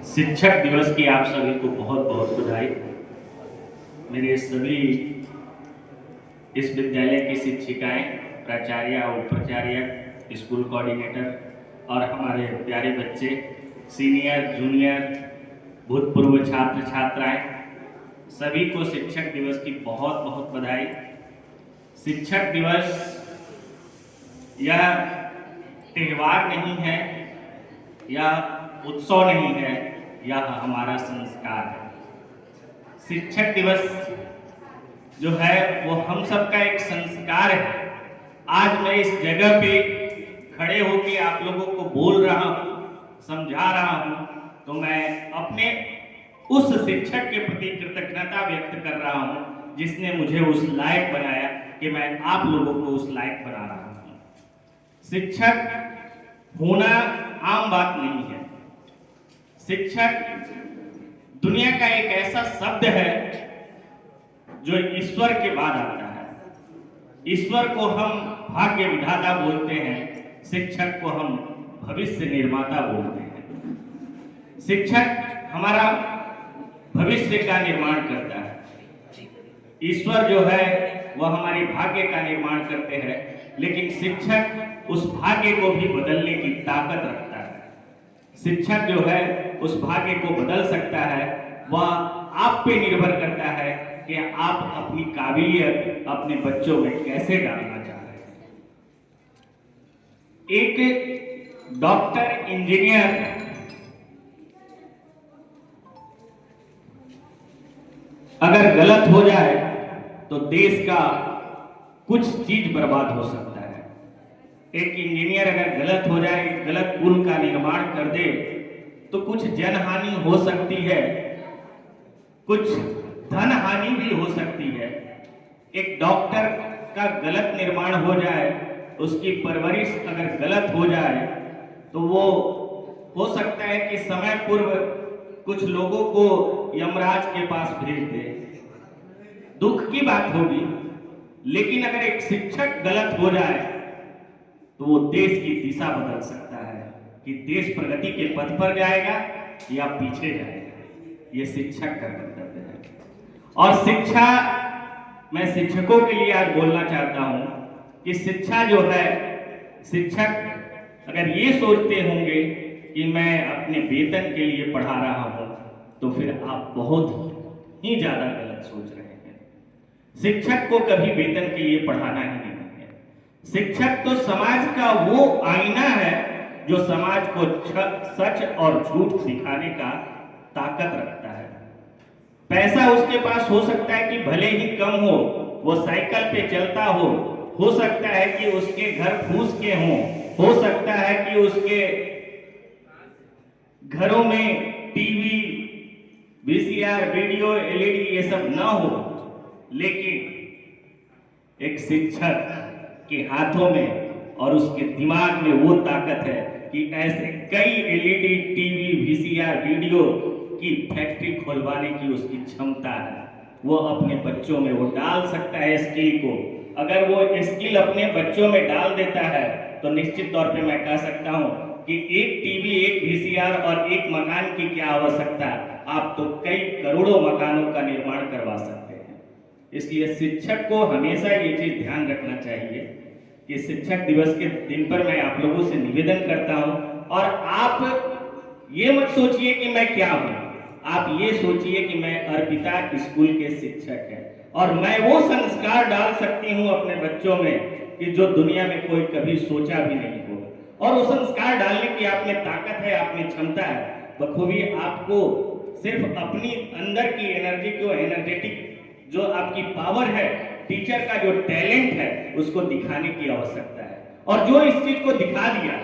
शिक्षक दिवस की आप सभी को बहुत बहुत बधाई। मेरे सभी इस विद्यालय की शिक्षिकाएं, प्राचार्य, उपाचार्य, स्कूल कोऑर्डिनेटर और हमारे प्यारे बच्चे, सीनियर, जूनियर, भूतपूर्व छात्र छात्राएं, सभी को शिक्षक दिवस की बहुत बहुत बधाई। शिक्षक दिवस यह त्यौहार नहीं है, यह उत्सव नहीं है, यह हमारा संस्कार है। शिक्षक दिवस जो है वो हम सबका एक संस्कार है। आज मैं इस जगह पे खड़े होकर आप लोगों को बोल रहा हूँ, समझा रहा हूँ, तो मैं अपने उस शिक्षक के प्रति कृतज्ञता व्यक्त कर रहा हूँ जिसने मुझे उस लायक बनाया कि मैं आप लोगों को उस लायक बना रहा हूँ। शिक्षक होना आम बात नहीं है। शिक्षक दुनिया का एक ऐसा शब्द है जो ईश्वर के बाद आता है। ईश्वर को हम भाग्य विधाता बोलते हैं, शिक्षक को हम भविष्य निर्माता बोलते हैं। शिक्षक हमारा भविष्य का निर्माण करता है। ईश्वर जो है वह हमारे भाग्य का निर्माण करते हैं, लेकिन शिक्षक उस भाग्य को भी बदलने की ताकत रखता है। शिक्षक जो है उस भाग्य को बदल सकता है। वह आप पे निर्भर करता है कि आप अपनी काबिलियत अपने बच्चों में कैसे डालना चाह रहे हैं। एक डॉक्टर, इंजीनियर अगर गलत हो जाए तो देश का कुछ चीज बर्बाद हो सकता है। एक इंजीनियर अगर गलत हो जाए, गलत पुल का निर्माण कर दे तो कुछ जनहानि हो सकती है, कुछ धन हानि भी हो सकती है। एक डॉक्टर का गलत निर्माण हो जाए, उसकी परवरिश अगर गलत हो जाए तो वो हो सकता है कि समय पूर्व कुछ लोगों को यमराज के पास भेज दे। दुख की बात होगी, लेकिन अगर एक शिक्षक गलत हो जाए तो वो देश की दिशा बदल सकता है कि देश प्रगति के पथ पर जाएगा या पीछे जाएगा। ये शिक्षक का कर्तव्य है। और शिक्षा, मैं शिक्षकों के लिए आज बोलना चाहता हूं कि शिक्षा जो है, शिक्षक अगर ये सोचते होंगे कि मैं अपने वेतन के लिए पढ़ा रहा हूं तो फिर आप बहुत ही ज्यादा गलत सोच रहे हैं। शिक्षक को कभी वेतन के लिए पढ़ाना ही नहीं है। शिक्षक तो समाज का वो आईना है जो समाज को सच और झूठ दिखाने का ताकत रखता है। पैसा उसके पास हो सकता है कि भले ही कम हो, वो साइकिल पे चलता हो सकता है कि उसके घर फूस के हो सकता है कि उसके घरों में टीवी, वीसीआर, वीडियो, एलईडी ये सब ना हो, लेकिन एक शिक्षक के हाथों में और उसके दिमाग में वो ताकत है कि ऐसे कई एलईडी, टीवी, वीसीआर, वीडियो की फैक्ट्री खोलवाने की उसकी क्षमता है। वो अपने बच्चों में वो डाल सकता है स्किल को। अगर वो स्किल अपने बच्चों में डाल देता है तो निश्चित तौर पे मैं कह सकता हूँ कि एक टीवी, एक वीसीआर और एक मकान की क्या आवश्यकता है, आप तो कई करोड़ों मकानों का निर्माण करवा सकते हैं। इसलिए शिक्षक को हमेशा ये चीज ध्यान रखना चाहिए कि शिक्षक दिवस के दिन पर मैं आप लोगों से निवेदन करता हूं, और आप ये मत सोचिए कि मैं क्या हूं, आप ये सोचिए कि मैं अर्पिता स्कूल के शिक्षक हैं और मैं वो संस्कार डाल सकती हूं अपने बच्चों में कि जो दुनिया में कोई कभी सोचा भी नहीं होगा। और वो संस्कार डालने की आप में ताकत है, आप में क्षमता है। बखूबी आपको सिर्फ अपनी अंदर की एनर्जी को, एनर्जेटिक जो आपकी पावर है, टीचर का जो टैलेंट है, उसको दिखाने की आवश्यकता है। और जो इस चीज को दिखा दिया,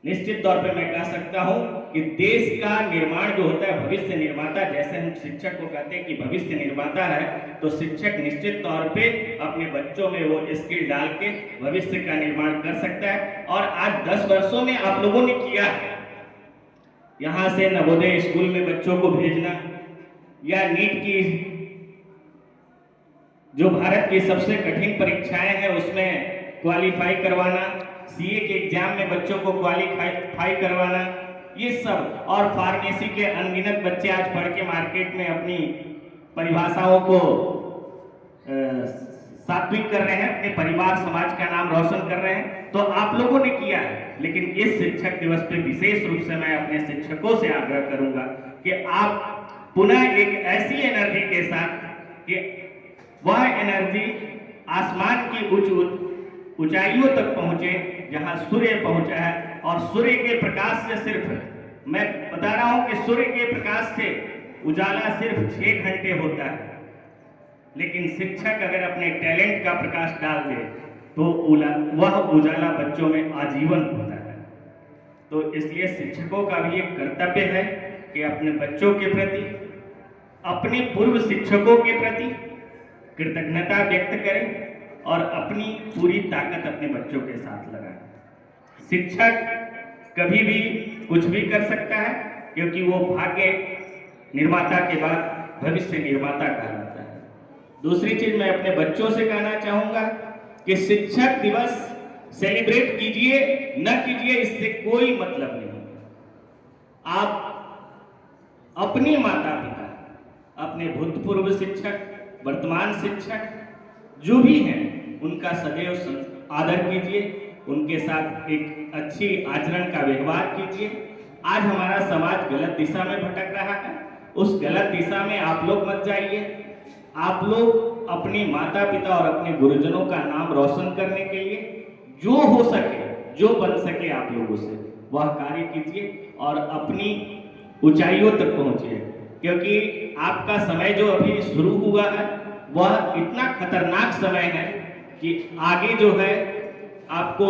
निश्चित तौर पे मैं कह सकता हूं कि देश का निर्माण जो होता है, भविष्य निर्माता, जैसे हम शिक्षक को कहते हैं कि भविष्य निर्माता है, तो शिक्षक निश्चित तौर पे अपने बच्चों में वो स्किल डाल के भविष्य का निर्माण कर सकता है। और आज 10 वर्षों में आप लोगों ने किया है। यहां से नवोदय स्कूल में बच्चों को भेजना, या नीट की जो भारत की सबसे कठिन परीक्षाएं हैं उसमें क्वालिफाई करवाना, सीए के एग्जाम में बच्चों को क्वालिफाई करवाना, ये सब, और फार्मेसी के अनगिनत बच्चे आज पढ़ के मार्केट में अपनी परिभाषाओं को सात्विक कर रहे हैं, अपने परिवार समाज का नाम रोशन कर रहे हैं। तो आप लोगों ने किया है, लेकिन इस शिक्षक दिवस पे विशेष रूप से मैं अपने शिक्षकों से आग्रह करूंगा कि आप पुनः एक ऐसी एनर्जी के साथ कि वह एनर्जी आसमान की ऊंचाइयों तक पहुंचे जहां सूर्य पहुंचा है। और सूर्य के प्रकाश से सिर्फ मैं बता रहा हूं कि सूर्य के प्रकाश से उजाला सिर्फ 6 घंटे होता है, लेकिन शिक्षक अगर अपने टैलेंट का प्रकाश डाल दे तो वह उजाला बच्चों में आजीवन होता है। तो इसलिए शिक्षकों का भी एक कर्तव्य है कि अपने बच्चों के प्रति, अपने पूर्व शिक्षकों के प्रति कृतज्ञता व्यक्त करें और अपनी पूरी ताकत अपने बच्चों के साथ लगाएं। शिक्षक कभी भी कुछ भी कर सकता है, क्योंकि वो भाग्य निर्माता के बाद भविष्य निर्माता कहलाता है। दूसरी चीज मैं अपने बच्चों से कहना चाहूंगा कि शिक्षक दिवस सेलिब्रेट कीजिए न कीजिए इससे कोई मतलब नहीं। आप अपने माता पिता, अपने भूतपूर्व शिक्षक, वर्तमान शिक्षक जो भी हैं, उनका सदैव आदर कीजिए, उनके साथ एक अच्छी आचरण का व्यवहार कीजिए। आज हमारा समाज गलत दिशा में भटक रहा है, उस गलत दिशा में आप लोग मत जाइए। आप लोग अपने माता पिता और अपने गुरुजनों का नाम रोशन करने के लिए जो हो सके, जो बन सके आप लोगों से वह कार्य कीजिए और अपनी ऊंचाइयों तक पहुंचिए, क्योंकि आपका समय जो अभी शुरू हुआ है वह इतना खतरनाक समय है कि आगे जो है आपको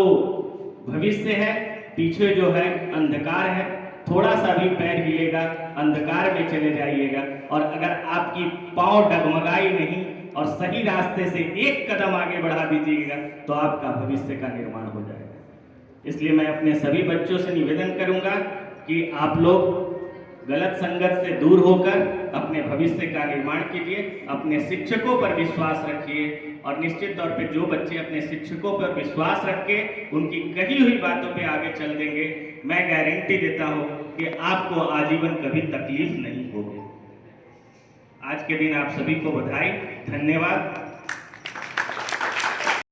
भविष्य है, पीछे जो है अंधकार है। थोड़ा सा भी पैर हिलेगा अंधकार में चले जाइएगा, और अगर आपकी पांव डगमगाई नहीं और सही रास्ते से एक कदम आगे बढ़ा दीजिएगा तो आपका भविष्य का निर्माण हो जाएगा। इसलिए मैं अपने सभी बच्चों से निवेदन करूंगा कि आप लोग गलत संगत से दूर होकर अपने भविष्य का निर्माण कीजिए, अपने शिक्षकों पर विश्वास रखिए, और निश्चित तौर पे जो बच्चे अपने शिक्षकों पर विश्वास रख के उनकी कही हुई बातों पे आगे चल देंगे, मैं गारंटी देता हूं कि आपको आजीवन कभी तकलीफ नहीं होगी। आज के दिन आप सभी को बधाई, धन्यवाद।